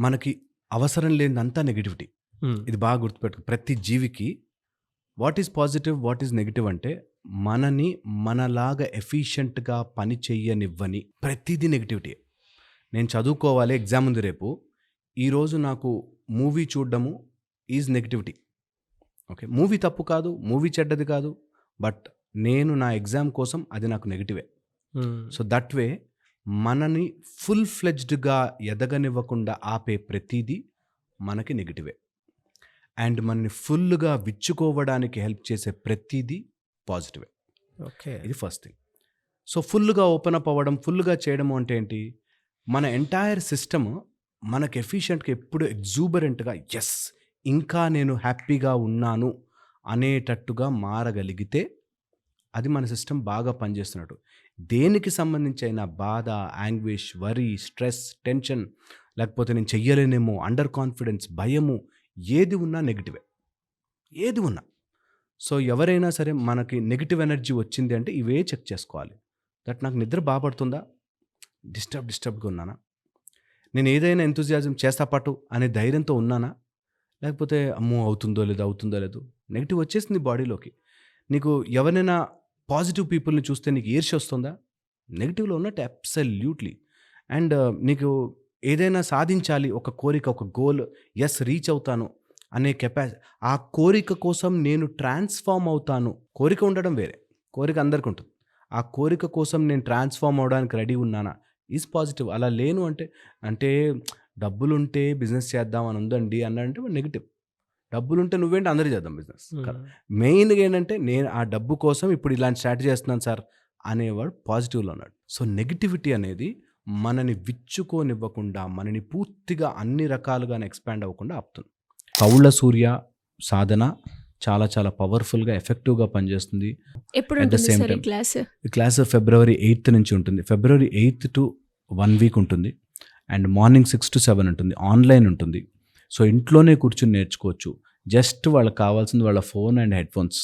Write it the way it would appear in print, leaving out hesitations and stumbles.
మనకి అవసరం లేనిదంతా నెగటివిటీ. హ్మ్. ఇది బాగా గుర్తుపెట్టుకో. ప్రతి జీవికి what is positive, what is negative అంటే మనని మనలాగా ఎఫిషియెంట్‌గా పని చెయ్యనివ్వని ప్రతీదీ నెగటివిటీయే. నేను చదువుకోవాలి, ఎగ్జామ్ ఉంది రేపు. ఈరోజు నాకు మూవీ చూడడము ఈజ్ నెగటివిటీ. ఓకే. మూవీ తప్పు కాదు, మూవీ చెడ్డది కాదు. బట్ నేను నా ఎగ్జామ్ కోసం అది నాకు నెగటివే. హ్మ్. సో దట్ వే మనని ఫుల్ ఫ్లెడ్జ్డ్‌గా ఎదగనివ్వకుండా ఆపే ప్రతీదీ మనకి నెగటివే. అండ్ మనని ఫుల్‌గా విచ్చుకోవడానికి హెల్ప్ చేసే ప్రతీదీ పాజిటివే. ఓకే. ఇది ఫస్ట్ థింగ్. సో ఫుల్‌గా ఓపెన్ అప్ అవ్వడం, ఫుల్‌గా చేయడం అంటే ఏంటి? మన ఎంటైర్ సిస్టమ్ మనకి ఎఫిషియెంట్‌గా ఎప్పుడు ఎగ్జూబరెంట్‌గా యెస్! ఇంకా నేను హ్యాపీగా ఉన్నాను అనేటట్టుగా మారగలిగితే అది మన సిస్టమ్ బాగా పనిచేస్తున్నట్టు. దేనికి సంబంధించి అయినా బాధ, యాంగ్విష్, వరీ, స్ట్రెస్, టెన్షన్, లేకపోతే నేను చెయ్యలేనేమో, అండర్ కాన్ఫిడెన్స్, భయము, ఏది ఉన్నా నెగటివే. ఏది ఉన్నా. సో ఎవరైనా సరే మనకి నెగెటివ్ ఎనర్జీ వచ్చింది అంటే ఇవే చెక్ చేసుకోవాలి. దట్ నాకు నిద్ర బా పడుతుందా? డిస్టర్బ్డ్‌గా ఉన్నానా? నేను ఏదైనా ఎంతూజియాజం చేస్తా పట్టు అనే ధైర్యంతో ఉన్నానా? లేకపోతే అమ్మో! అవుతుందో లేదో నెగెటివ్ వచ్చేసింది బాడీలోకి. నీకు ఎవరినైనా పాజిటివ్ పీపుల్‌ని చూస్తే నీకు ఈర్ష్య వస్తుందా? నెగెటివ్‌లో ఉన్నట్టు అబ్సల్యూట్‌లీ. అండ్ నీకు ఏదైనా సాధించాలి, ఒక కోరిక, ఒక గోల్, యెస్ రీచ్ అవుతాను అనే ఆ కోరిక కోసం నేను ట్రాన్స్‌ఫార్మ్ అవుతాను. కోరిక ఉండడం వేరే. కోరిక అందరికి ఉంటుంది. ఆ కోరిక కోసం నేను ట్రాన్స్‌ఫార్మ్ అవ్వడానికి రెడీ ఉన్నానా? Is positive. అలా లేను అంటే డబ్బులుంటే బిజినెస్ చేద్దాం అని ఉందండి అనంటే నెగెటివ్. డబ్బులుంటే నువ్వేంటి అందరూ చేద్దాం బిజినెస్. హ్మ్. మెయిన్‌గా ఏంటంటే నేను ఆ డబ్బు కోసం ఇప్పుడు ఇలాంటి స్ట్రాటజీ చేస్తున్నాను సార్ అనేవాడు పాజిటివ్‌లో ఉన్నాడు. సో నెగటివిటీ అనేది మనని విచ్చుకోనివ్వకుండా, మనని పూర్తిగా అన్ని రకాలుగాను ఎక్స్‌పాండ్ అవ్వకుండా ఆపుతుంది. కౌళ్ళ సూర్య సాధన చాలా చాలా పవర్‌ఫుల్‌గా, ఎఫెక్టివ్‌గా పనిచేస్తుంది. ఎప్పుడు అట్ ద ఉంటుంది సేమ్ సార్ ఈ టైమ్ క్లాస్? ఈ క్లాస్ ఫిబ్రవరి 8 నుంచి ఉంటుంది. ఫిబ్రవరి 8 టు 1 వీక్ ఉంటుంది. అండ్ మార్నింగ్ 6-7 ఉంటుంది. ఆన్‌లైన్ ఉంటుంది. సో ఇంట్లోనే కూర్చొని నేర్చుకోవచ్చు. జస్ట్ వాళ్ళకి కావాల్సింది వాళ్ళ ఫోన్ అండ్ హెడ్‌ఫోన్స్.